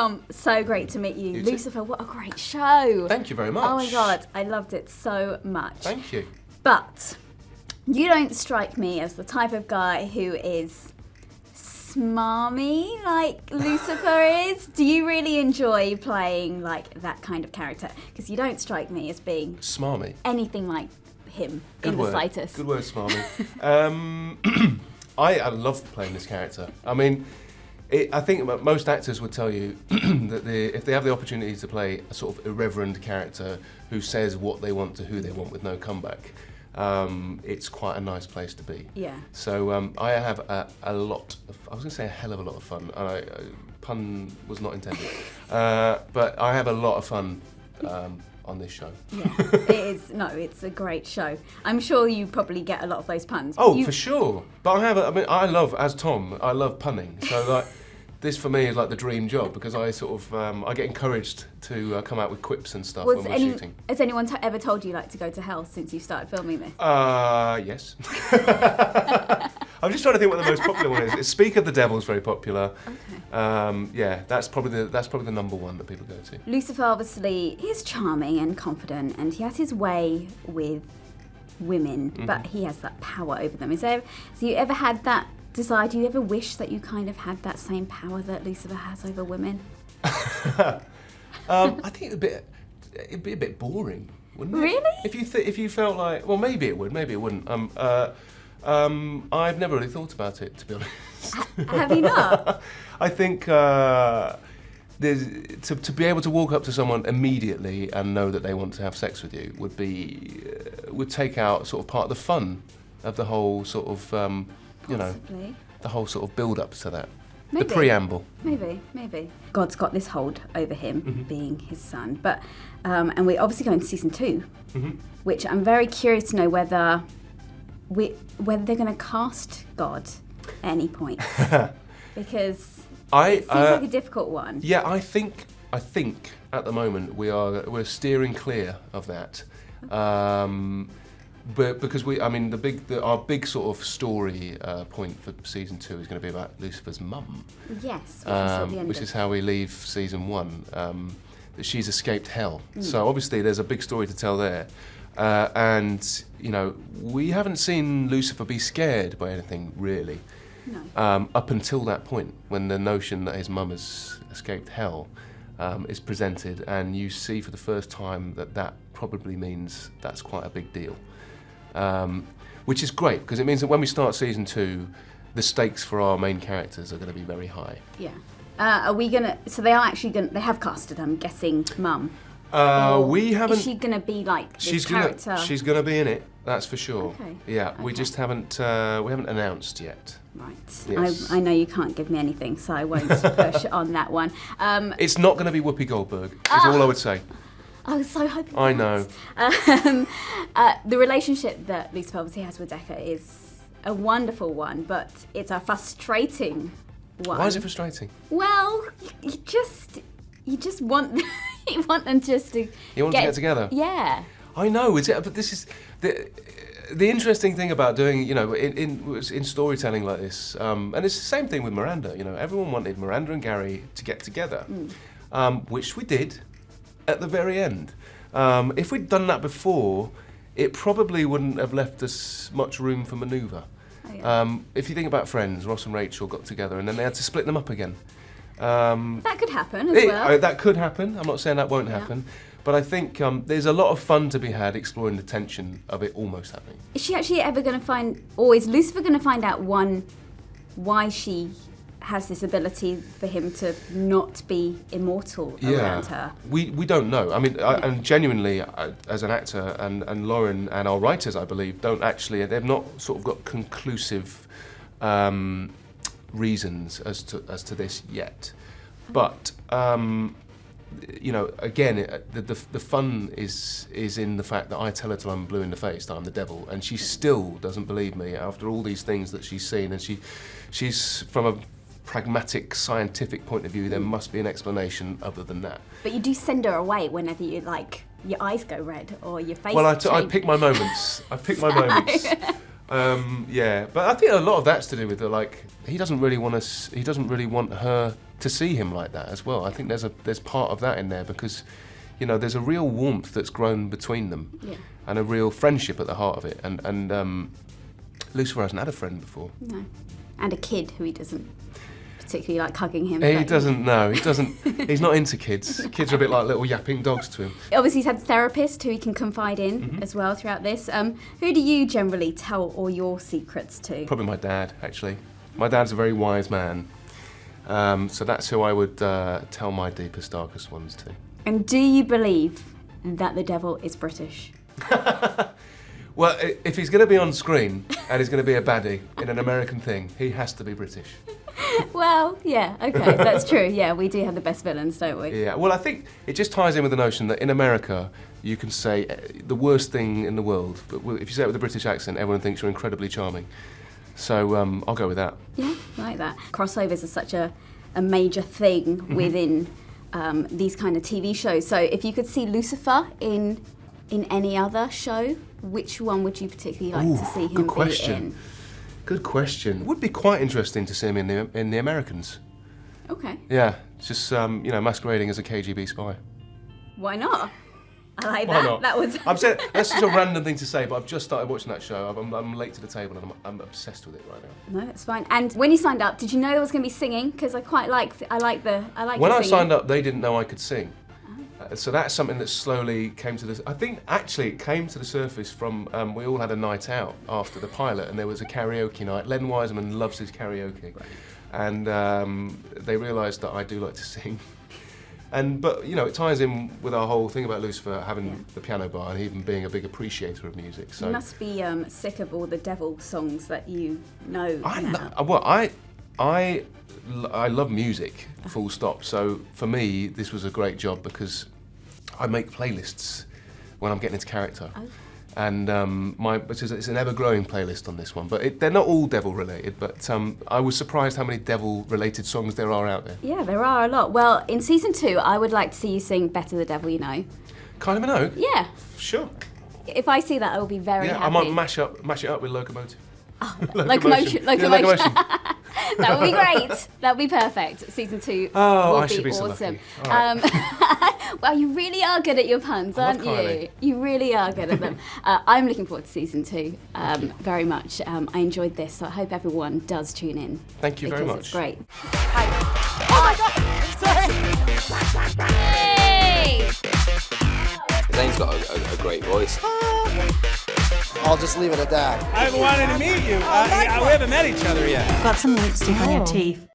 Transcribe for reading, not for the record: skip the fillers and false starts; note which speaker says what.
Speaker 1: Tom, so great to meet you.
Speaker 2: You too.
Speaker 1: Lucifer, what a great show.
Speaker 2: Thank you very much.
Speaker 1: Oh my God, I loved it so much.
Speaker 2: Thank you.
Speaker 1: But you don't strike me as the type of guy who is smarmy like Lucifer is. Do you really enjoy playing like that kind of character? Because you don't strike me as being
Speaker 2: Smarmy.
Speaker 1: anything like him
Speaker 2: Good
Speaker 1: in
Speaker 2: word.
Speaker 1: the slightest.
Speaker 2: Good word, smarmy. I love playing this character. I mean, I think most actors would tell you that if they have the opportunity to play a sort of irreverent character who says what they want to who they want with no comeback, it's quite a nice place to be.
Speaker 1: Yeah.
Speaker 2: So I have a lot of, I was going to say a hell of a lot of fun. Pun was not intended. But I have a lot of fun on this show.
Speaker 1: Yeah, it is. No, it's a great show. I'm sure you probably get a lot of those puns.
Speaker 2: Oh, for sure. But I love, as Tom, I love punning. So like, this for me is like the dream job because I sort of, I get encouraged to come out with quips and stuff when we're shooting.
Speaker 1: Has anyone ever told you like to go to hell since you started filming this?
Speaker 2: Yes. I'm just trying to think what the most popular one is. Speak of the Devil is very popular.
Speaker 1: Okay.
Speaker 2: Yeah, that's probably the number one that people go to.
Speaker 1: Lucifer, obviously, he's charming and confident, and he has his way with women, but he has that power over them. Have you ever had that desire? Do you ever wish that you kind of had that same power that Lucifer has over women?
Speaker 2: I think it'd be a bit boring, wouldn't it?
Speaker 1: Really?
Speaker 2: If you felt like, well, maybe it would, maybe it wouldn't. I've never really thought about it, to be honest.
Speaker 1: Have you not?
Speaker 2: I think to be able to walk up to someone immediately and know that they want to have sex with you would take out sort of part of the fun of the whole sort of
Speaker 1: Possibly.
Speaker 2: the whole sort of build up to that.
Speaker 1: Maybe.
Speaker 2: The preamble.
Speaker 1: Maybe. God's got this hold over him, being his son. But and we're obviously going to season 2, which I'm very curious to know whether they're going to cast God at any point, because it seems like a difficult one.
Speaker 2: Yeah, I think at the moment we're steering clear of that. But because our big sort of story point for season 2 is going to be about Lucifer's mum.
Speaker 1: Yes,
Speaker 2: which is how we leave season 1. That she's escaped hell. So obviously there's a big story to tell there. And we haven't seen Lucifer be scared by anything really.
Speaker 1: No.
Speaker 2: Up until that point, when the notion that his mum has escaped hell is presented, and you see for the first time that probably means that's quite a big deal. Which is great, because it means that when we start season 2, the stakes for our main characters are going to be very high.
Speaker 1: Yeah. Are we gonna? So they are actually gonna. They have casted. I'm guessing mum.
Speaker 2: We haven't.
Speaker 1: Is she gonna be like this character?
Speaker 2: She's gonna be in it. That's for sure.
Speaker 1: Okay.
Speaker 2: Yeah.
Speaker 1: Okay.
Speaker 2: We just haven't. We haven't announced yet.
Speaker 1: Right.
Speaker 2: Yes.
Speaker 1: I know you can't give me anything, so I won't push on that one.
Speaker 2: It's not going to be Whoopi Goldberg. Is all I would say.
Speaker 1: I was so hoping.
Speaker 2: I know.
Speaker 1: The relationship that Lucifer obviously has with Decca is a wonderful one, but it's a frustrating one.
Speaker 2: Why is it frustrating?
Speaker 1: Well, you just want you want them just to.
Speaker 2: You want to get together.
Speaker 1: Yeah.
Speaker 2: I know. Is it? But this is the interesting thing about doing, in storytelling like this, and it's the same thing with Miranda. Everyone wanted Miranda and Gary to get together, which we did at the very end. If we'd done that before, it probably wouldn't have left us much room for manoeuvre.
Speaker 1: Oh, yeah.
Speaker 2: If you think about Friends, Ross and Rachel got together and then they had to split them up again.
Speaker 1: That could happen as well.
Speaker 2: That could happen. I'm not saying that won't happen. But I think there's a lot of fun to be had exploring the tension of it almost happening.
Speaker 1: Is she actually ever going to find, or is Lucifer going to find out, why she has this ability for him to not be immortal around her?
Speaker 2: We don't know. I mean, and genuinely, as an actor, and Lauren and our writers, I believe, they've not sort of got conclusive reasons as to this yet. But again, the fun is in the fact that I tell her till I'm blue in the face that I'm the devil, and she still doesn't believe me after all these things that she's seen, and she's from a pragmatic, scientific point of view, there must be an explanation other than that.
Speaker 1: But you do send her away whenever your eyes go red or your face.
Speaker 2: Well, I pick my moments. My moments. Yeah, but I think a lot of that's to do with he doesn't really want her to see him like that as well. I think there's part of that in there because, you know, there's a real warmth that's grown between them, and a real friendship at the heart of it. And Lucifer hasn't had a friend before.
Speaker 1: No, and a kid who he doesn't particularly like hugging him.
Speaker 2: He doesn't. No, he doesn't. He's not into kids. Kids are a bit like little yapping dogs to him.
Speaker 1: Obviously, he's had a therapist who he can confide in as well throughout this. Who do you generally tell all your secrets to?
Speaker 2: Probably my dad, actually. My dad's a very wise man, so that's who I would tell my deepest, darkest ones to.
Speaker 1: And do you believe that the devil is British?
Speaker 2: Well, if he's going to be on screen and he's going to be a baddie in an American thing, he has to be British.
Speaker 1: Well, yeah, okay, that's true. Yeah, we do have the best villains, don't we?
Speaker 2: Yeah, well, I think it just ties in with the notion that in America, you can say the worst thing in the world, but if you say it with a British accent, everyone thinks you're incredibly charming. So I'll go with that.
Speaker 1: Yeah, I like that. Crossovers are such a major thing within these kind of TV shows. So if you could see Lucifer in any other show, which one would you particularly like to see him be in?
Speaker 2: Good question. It would be quite interesting to see him in the Americans.
Speaker 1: Okay.
Speaker 2: Yeah, just you know, masquerading as a KGB spy.
Speaker 1: Why not? I like
Speaker 2: Why
Speaker 1: that.
Speaker 2: not?
Speaker 1: That was.
Speaker 2: I'm saying that's such a random thing to say, but I've just started watching that show. I'm late to the table, and I'm obsessed with it right now.
Speaker 1: No, that's fine. And when you signed up, did you know there was going to be singing? Because I quite like. I like
Speaker 2: When I
Speaker 1: singing.
Speaker 2: signed up, they didn't know I could sing. So that's something that slowly came to I think actually it came to the surface from, we all had a night out after the pilot and there was a karaoke night. Len Wiseman loves his karaoke. Right. And they realised that I do like to sing. But you know, it ties in with our whole thing about Lucifer having the piano bar and even being a big appreciator of music. So
Speaker 1: you must be sick of all the devil songs that you know.
Speaker 2: I love music, full stop. So for me, this was a great job because I make playlists when I'm getting into character. Oh. And it's an ever-growing playlist on this one. But they're not all devil-related, but I was surprised how many devil-related songs there are out there.
Speaker 1: Yeah, there are a lot. Well, in season 2, I would like to see you sing Better the Devil You Know.
Speaker 2: Kylie Minogue?
Speaker 1: Yeah.
Speaker 2: Sure.
Speaker 1: If I see that, I will be very happy.
Speaker 2: I might mash it up with Locomotive.
Speaker 1: Oh, locomotion.
Speaker 2: Yeah, locomotion.
Speaker 1: That would be great. That would be perfect. Season 2 will be awesome.
Speaker 2: So right.
Speaker 1: Well, you really are good at your puns, aren't you? You really are good at them. I'm looking forward to season 2 very much. I enjoyed this, so I hope everyone does tune in.
Speaker 2: Thank you very much.
Speaker 1: It's great.
Speaker 3: Hi. Oh my God! Sorry.
Speaker 1: Hey!
Speaker 4: Zane's got a great voice.
Speaker 3: I'll just leave it at that.
Speaker 5: I've been wanting to meet you. We haven't met each other yet.
Speaker 6: Got some lipstick on your teeth.